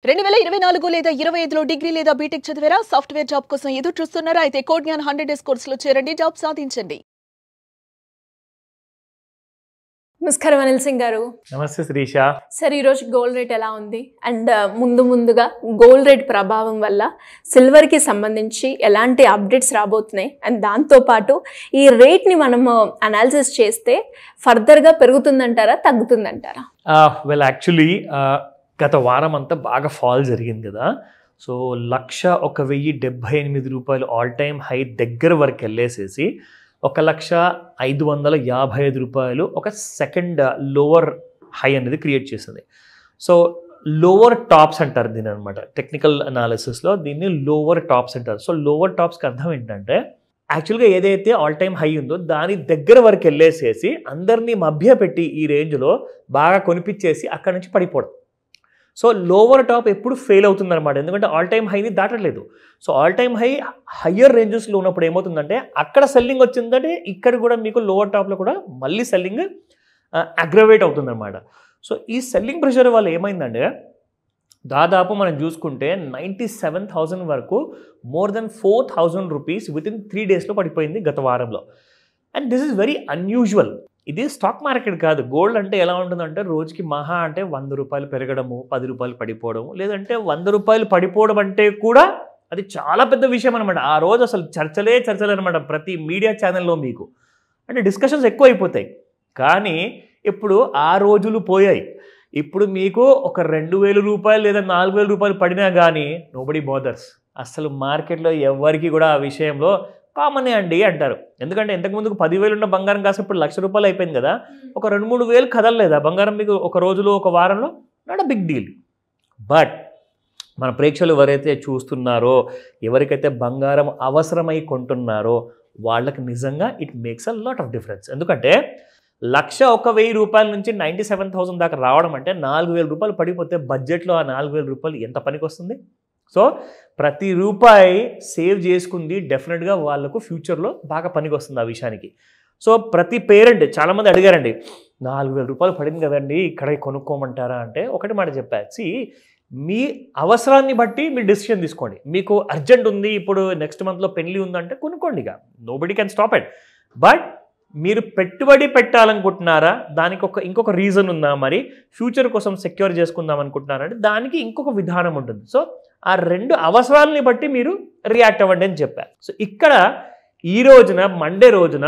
2024 లేదా 25లో డిగ్రీ లేదా బీటెక్ చదివారా? సాఫ్ట్వేర్ జాబ్ కోసం ఎదురు చూస్తున్నారా? అయితే కోడ్ జ్ఞాన్ 100 డేస్ కోర్సులో చేరండి, జాబ్ సాధించండి. నమస్కారం అనిల్ సింగ్ గారు. నమస్తే శ్రీష. సార్, ఈరోజు గోల్డ్ రేట్ ఎలా ఉంది అండ్ ముందుగా గోల్డ్ రేట్ ప్రభావం వల్ల సిల్వర్కి సంబంధించి ఎలాంటి అప్డేట్స్ రాబోతున్నాయి అండ్ దాంతోపాటు ఈ రేట్ని మనము అనాలిసిస్ చేస్తే ఫర్దర్గా పెరుగుతుందంటారా తగ్గుతుందంటారా? యాక్చువల్లీ గత వారం అంతా బాగా ఫాల్ జరిగింది కదా. సో 1,01,078 రూపాయలు ఆల్ టైమ్ హై దగ్గర వరకు వెళ్ళేసేసి 1,05,55 రూపాయలు ఒక సెకండ్ లోవర్ హై అనేది క్రియేట్ చేసింది. సో లోవర్ టాప్స్ అంటారు దీని అనమాట. టెక్నికల్ అనాలిసిస్లో దీన్ని లోవర్ టాప్స్ అంటారు. సో లోవర్ టాప్స్కి అర్థం ఏంటంటే యాక్చువల్గా ఏదైతే ఆల్ టైమ్ హై ఉందో దాని దగ్గర వరకు వెళ్ళేసేసి అందరినీ మభ్యపెట్టి ఈ రేంజ్లో బాగా కొనిపించేసి అక్కడ నుంచి పడిపోవడం. సో లోవర్ టాప్ ఎప్పుడు ఫెయిల్ అవుతుంది అనమాట, ఎందుకంటే ఆల్ టైమ్ హైని దాటలేదు. So all time high higher రేంజెస్లో ఉన్నప్పుడు ఏమవుతుందంటే అక్కడ సెల్లింగ్ వచ్చిందంటే ఇక్కడ కూడా మీకు లోవర్ టాప్లో కూడా మళ్ళీ సెల్లింగ్ అగ్రవేట్ అవుతుంది అనమాట. సో ఈ సెల్లింగ్ ప్రెషర్ వల్ల ఏమైందంటే దాదాపు మనం చూసుకుంటే 97,000 వరకు మోర్ దెన్ 4,000 రూపీస్ వితిన్ 3 డేస్లో పడిపోయింది గత వారంలో. And this is very unusual. ఇది స్టాక్ మార్కెట్ కాదు. గోల్డ్ అంటే ఎలా ఉంటుందంటే రోజుకి మహా అంటే 100 రూపాయలు పెరగడము, 10 రూపాయలు పడిపోవడము, లేదంటే 100 రూపాయలు పడిపోవడం అంటే కూడా అది చాలా పెద్ద విషయం అనమాట. ఆ రోజు అసలు చర్చలే అనమాట ప్రతి మీడియా ఛానల్లో. మీకు అంటే డిస్కషన్స్ ఎక్కువ అయిపోతాయి. కానీ ఇప్పుడు ఆ రోజులు పోయాయి. ఇప్పుడు మీకు ఒక 2,000 రూపాయలు లేదా 4,000 రూపాయలు పడినా కానీ నోబడీ బోదర్స్. అసలు మార్కెట్లో ఎవరికి కూడా ఆ విషయంలో కామనే అండి అంటారు. ఎందుకంటే ఇంతకుముందుకు 10,000 ఉన్న బంగారం కాస్త ఇప్పుడు 1,00,000 రూపాయలు అయిపోయింది కదా. ఒక 2-3 వేలు కదలలేదా బంగారం మీకు ఒక రోజులో ఒక వారంలో? Not a big deal. But మన ప్రేక్షకులు ఎవరైతే చూస్తున్నారో, ఎవరికైతే బంగారం అవసరమై కొంటున్నారో వాళ్ళకి నిజంగా it makes a lot of difference. ఎందుకంటే 1,01,000 రూపాయల నుంచి 97,000 దాకా రావడం అంటే 4,000 రూపాయలు పడిపోతే బడ్జెట్లో ఆ 4,000 రూపాయలు ఎంత పనికి వస్తుంది? సో ప్రతి రూపాయి సేవ్ చేసుకుంది డెఫినెట్గా వాళ్ళకు ఫ్యూచర్లో బాగా పనికి వస్తుంది ఆ విషయానికి. సో ప్రతి పేరెంట్ చాలామంది అడిగారండి, 4,000 రూపాయలు పడింది కదండి ఇక్కడ కొనుక్కోమంటారా అంటే ఒకటి మాట చెప్పాసి, మీ అవసరాన్ని బట్టి మీరు డెసిషన్ తీసుకోండి. మీకు అర్జెంట్ ఉంది, ఇప్పుడు నెక్స్ట్ మంత్లో పెళ్లి ఉందంటే కొనుక్కోండి, ఇక nobody can stop it. But మీరు పెట్టుబడి పెట్టాలనుకుంటున్నారా, దానికి ఇంకొక రీజన్ ఉందా, మరి ఫ్యూచర్ కోసం సెక్యూర్ చేసుకుందాం అనుకుంటున్నారంటే దానికి ఇంకొక విధానం ఉంటుంది. సో ఆ రెండు అవసరాలని బట్టి మీరు రియాక్ట్ అవ్వండి అని చెప్పారు. సో ఇక్కడ ఈ రోజున మండే రోజున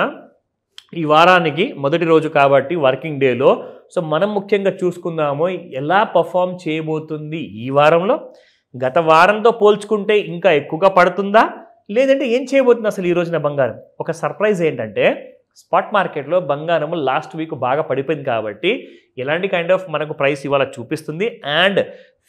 ఈ వారానికి మొదటి రోజు కాబట్టి వర్కింగ్ డేలో సో మనం ముఖ్యంగా చూసుకుందాము ఎలా పర్ఫామ్ చేయబోతుంది ఈ వారంలో. గత వారంతో పోల్చుకుంటే ఇంకా ఎక్కువగా పడుతుందా, లేదంటే ఏం చేయబోతుంది అసలు ఈ రోజున బంగారం? ఒక సర్ప్రైజ్ ఏంటంటే స్పాట్ మార్కెట్లో బంగారం లాస్ట్ వీక్ బాగా పడిపోయింది కాబట్టి ఎలాంటి కైండ్ ఆఫ్ మనకు ప్రైస్ ఇవాళ చూపిస్తుంది, అండ్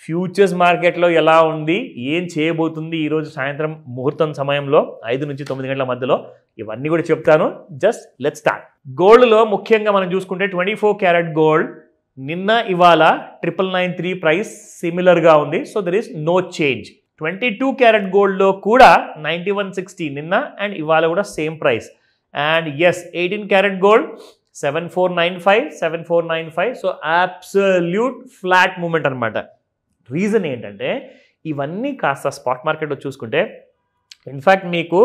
ఫ్యూచర్స్ మార్కెట్లో ఎలా ఉంది, ఏం చేయబోతుంది ఈరోజు సాయంత్రం ముహూర్తం సమయంలో 5 నుంచి 9 గంటల మధ్యలో, ఇవన్నీ కూడా చెప్తాను. Just let's start. గోల్డ్లో ముఖ్యంగా మనం చూసుకుంటే 24 క్యారెట్ గోల్డ్ నిన్న ఇవాళ 993 ప్రైస్ సిమిలర్గా ఉంది. So there is no change. 22 carat గోల్డ్లో కూడా 9160 నిన్న అండ్ ఇవాళ కూడా same price. And as 18 carat gold 7495. So absolute flat movement అనమాట. రీజన్ ఏంటంటే ఇవన్నీ కాస్త స్పాట్ మార్కెట్లో చూసుకుంటే ఇన్ఫ్యాక్ట్ మీకు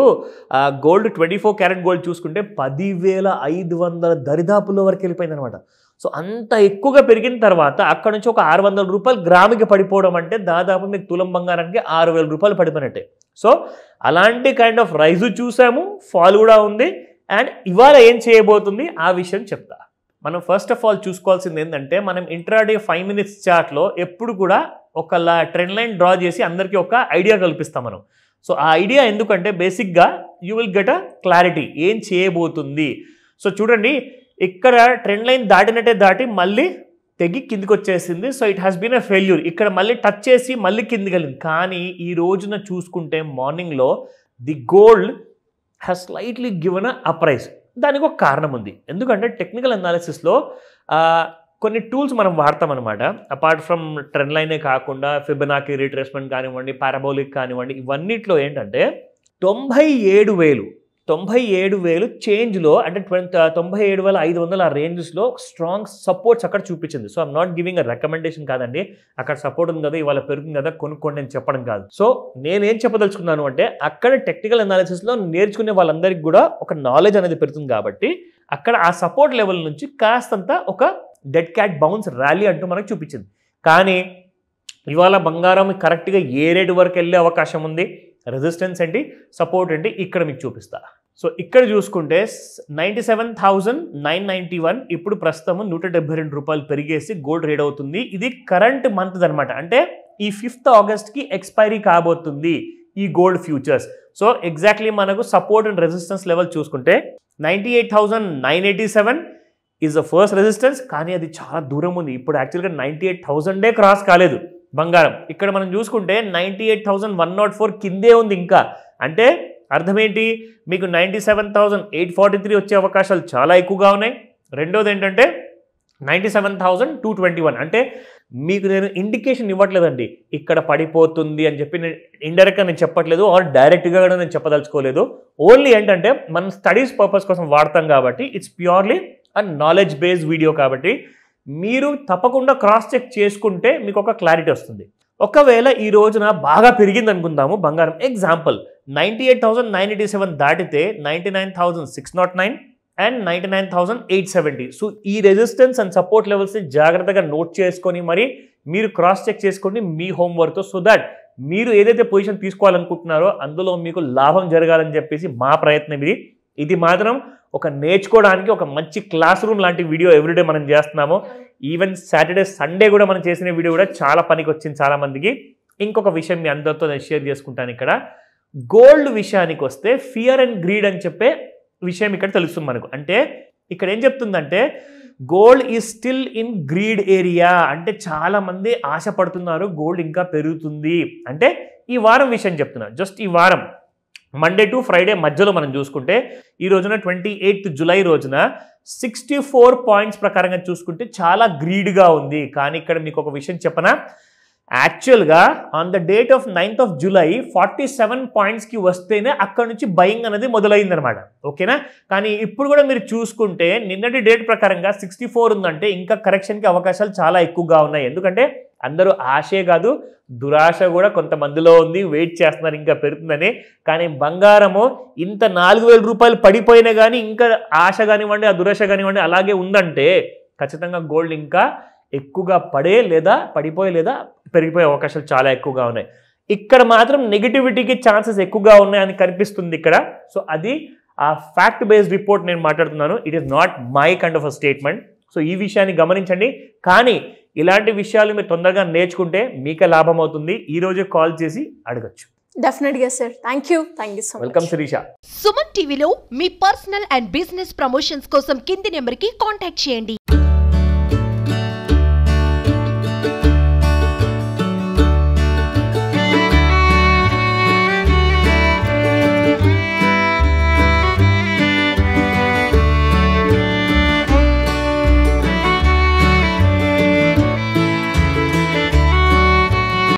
గోల్డ్ 24 క్యారెట్ గోల్డ్ చూసుకుంటే 10,500 దరిదాపుల వరకు వెళ్ళిపోయింది అనమాట. సో అంత ఎక్కువగా పెరిగిన తర్వాత అక్కడ నుంచి ఒక 600 రూపాయలు గ్రాముకి పడిపోవడం అంటే దాదాపు మీకు తులం బంగారానికి 6,000 రూపాయలు పడిపోయినట్టే. సో అలాంటి కైండ్ ఆఫ్ రైజు చూసాము, ఫాల్ కూడా ఉంది. అండ్ ఇవాళ ఏం చేయబోతుంది ఆ విషయం చెప్తా. మనం ఫస్ట్ ఆఫ్ ఆల్ చూసుకోవాల్సింది ఏంటంటే మనం ఇంట్రాడే 5 minutes చార్ట్లో ఎప్పుడు కూడా ఒక ట్రెండ్ లైన్ డ్రా చేసి అందరికీ ఒక ఐడియా కల్పిస్తాం మనం. సో ఆ ఐడియా ఎందుకంటే బేసిక్గా you will get a clarity ఏం చేయబోతుంది. సో చూడండి ఇక్కడ ట్రెండ్ లైన్ దాటినట్టే దాటి మళ్ళీ తెగి కిందికి వచ్చేసింది. So it has been a failure. ఇక్కడ మళ్ళీ టచ్ చేసి మళ్ళీ కిందికి వెళ్ళింది. కానీ ఈ రోజున చూసుకుంటే మార్నింగ్లో the gold has slightly given a price. దానికి ఒక కారణం ఉంది. ఎందుకంటే టెక్నికల్ అనాలిసిస్లో కొన్ని టూల్స్ మనం వాడతాం అనమాట. అపార్ట్ ఫ్రమ్ ట్రెండ్ లైనే కాకుండా ఫిబొనాకీ రిట్రేస్మెంట్ కానివ్వండి, పారాబోలిక్ కానివ్వండి, ఇవన్నిట్లో ఏంటంటే 97,000 97,000 చేంజ్లో అంటే 97,500 ఆ రేంజెస్లో స్ట్రాంగ్ సపోర్ట్స్ అక్కడ చూపించింది. So I'm not giving a recommendation కాదండి, అక్కడ సపోర్ట్ ఉంది కదా ఇవాళ పెరుగుతుంది కదా కొనుక్కోండి అని చెప్పడం కాదు. సో నేనేం చెప్పదలుచుకున్నాను అంటే అక్కడ టెక్నికల్ అనాలిసిస్లో నేర్చుకునే వాళ్ళందరికీ కూడా ఒక నాలెడ్జ్ అనేది పెరుగుతుంది కాబట్టి అక్కడ ఆ సపోర్ట్ లెవెల్ నుంచి కాస్తంత ఒక డెడ్ క్యాట్ బౌన్స్ ర్యాలీ అంటూ మనకు చూపించింది. కానీ ఇవాళ బంగారం కరెక్ట్గా ఏ రేటు వరకు వెళ్ళే అవకాశం ఉంది, రెసిస్టెన్స్ ఏంటి, సపోర్ట్ ఏంటి ఇక్కడ మీకు చూపిస్తా. సో ఇక్కడ చూసుకుంటే 97,991 ఇప్పుడు ప్రస్తుతం 172 రూపాయలు పెరిగేసి గోల్డ్ ట్రేడ్ అవుతుంది. ఇది కరెంట్ మంత్ అనమాట, అంటే ఈ 5th ఆగస్ట్కి ఎక్స్పైరీ కాబోతుంది ఈ గోల్డ్ ఫ్యూచర్స్. సో ఎగ్జాక్ట్లీ మనకు సపోర్ట్ అండ్ రెసిస్టెన్స్ లెవెల్ చూసుకుంటే 98,987 ఈజ్ ద ఫస్ట్ రెసిస్టెన్స్, కానీ అది చాలా దూరం ఉంది. ఇప్పుడు యాక్చువల్గా 98,000 క్రాస్ కాలేదు బంగారం. ఇక్కడ మనం చూసుకుంటే 98,104 కిందే ఉంది ఇంకా. అంటే అర్థం ఏంటి, మీకు 97,843 వచ్చే అవకాశాలు చాలా ఎక్కువగా ఉన్నాయి. రెండోది ఏంటంటే 97,221, అంటే మీకు నేను ఇండికేషన్ ఇవ్వట్లేదండి ఇక్కడ పడిపోతుంది అని చెప్పి. నేను ఇండైరెక్ట్గా నేను చెప్పట్లేదు, ఆర్ డైరెక్ట్గా కూడా నేను చెప్పదలుచుకోలేదు. ఓన్లీ ఏంటంటే మనం స్టడీస్ పర్పస్ కోసం వాడతాం కాబట్టి it's purely a knowledge based video కాబట్టి మీరు తప్పకుండా క్రాస్ చెక్ చేసుకుంటే మీకు ఒక క్లారిటీ వస్తుంది. ఒకవేళ ఈ రోజున బాగా పెరిగింది అనుకుందాము బంగారం, ఎగ్జాంపుల్ 98,987 దాటితే 99,609 అండ్ 99,870. సో ఈ రెసిస్టెన్స్ అండ్ సపోర్ట్ లెవెల్స్ని జాగ్రత్తగా నోట్ చేసుకొని మరి మీరు క్రాస్ చెక్ చేసుకోండి మీ హోంవర్క్తో, సో దాట్ మీరు ఏదైతే పొజిషన్ తీసుకోవాలనుకుంటున్నారో అందులో మీకు లాభం జరగాలని చెప్పేసి మా ప్రయత్నం ఇది. ఇది మాత్రం ఒక నేర్చుకోవడానికి ఒక మంచి క్లాస్ రూమ్ లాంటి వీడియో ఎవ్రీడే మనం చేస్తున్నాము. ఈవెన్ సాటర్డే సండే కూడా మనం చేసిన వీడియో కూడా చాలా పనికి వచ్చింది చాలా మందికి. ఇంకొక విషయం మీ అందరితో నేను షేర్ చేసుకుంటాను. ఇక్కడ గోల్డ్ విషయానికి వస్తే ఫియర్ అండ్ గ్రీడ్ అని చెప్పే విషయం ఇక్కడ తెలుస్తుంది మనకు. అంటే ఇక్కడ ఏం చెప్తుందంటే gold is still in greed area, అంటే చాలా మంది ఆశపడుతున్నారు గోల్డ్ ఇంకా పెరుగుతుంది. అంటే ఈ వారం విషయం చెప్తున్నా, జస్ట్ ఈ వారం మండే టు ఫ్రైడే మధ్యలో మనం చూసుకుంటే ఈ రోజున 28th జూలై రోజున 64 పాయింట్స్ ప్రకారంగా చూసుకుంటే చాలా గ్రీడ్గా ఉంది. కానీ ఇక్కడ మీకు ఒక విషయం చెప్పనా, యాక్చువల్గా on the date of 9th of July 47 పాయింట్స్కి వస్తేనే అక్కడ నుంచి బయింగ్ అనేది మొదలైందనమాట, ఓకేనా. కానీ ఇప్పుడు కూడా మీరు చూసుకుంటే నిన్నటి డేట్ ప్రకారంగా 64 ఉందంటే ఇంకా కరెక్షన్కి అవకాశాలు చాలా ఎక్కువగా ఉన్నాయి. ఎందుకంటే అందరూ ఆశే కాదు దురాశ కూడా కొంతమందిలో ఉంది, వెయిట్ చేస్తున్నారు ఇంకా పెరుగుతుందని. కానీ బంగారము ఇంత 4,000 రూపాయలు పడిపోయినా కానీ ఇంకా ఆశ కానివ్వండి ఆ దురాశ కానివ్వండి అలాగే ఉందంటే ఖచ్చితంగా గోల్డ్ ఇంకా ఎక్కువగా పడే లేదా పడిపోయే లేదా పెరిగిపోయే అవకాశాలు చాలా ఎక్కువగా ఉన్నాయి. ఇక్కడ మాత్రం నెగిటివిటీకి ఛాన్సెస్ ఎక్కువగా ఉన్నాయని కనిపిస్తుంది ఇక్కడ. సో అది ఆ ఫ్యాక్ట్ బేస్డ్ రిపోర్ట్ నేను మాట్లాడుతున్నాను, it is not my kind of a statement. So ఈ విషయాన్ని గమనించండి. కానీ ఇలాంటి విషయాలు మీరు తొందరగా నేర్చుకుంటే మీకే లాభం అవుతుంది. ఈ రోజు కాల్ చేసి అడగచ్చు. డెఫినెట్గా sir, thank you so much. Welcome Shirisha. Suman టీవీలో మీ పర్సనల్ అండ్ బిజినెస్ ప్రమోషన్స్ కోసం కింది నెంబర్కి కాంటాక్ట్ చేయండి.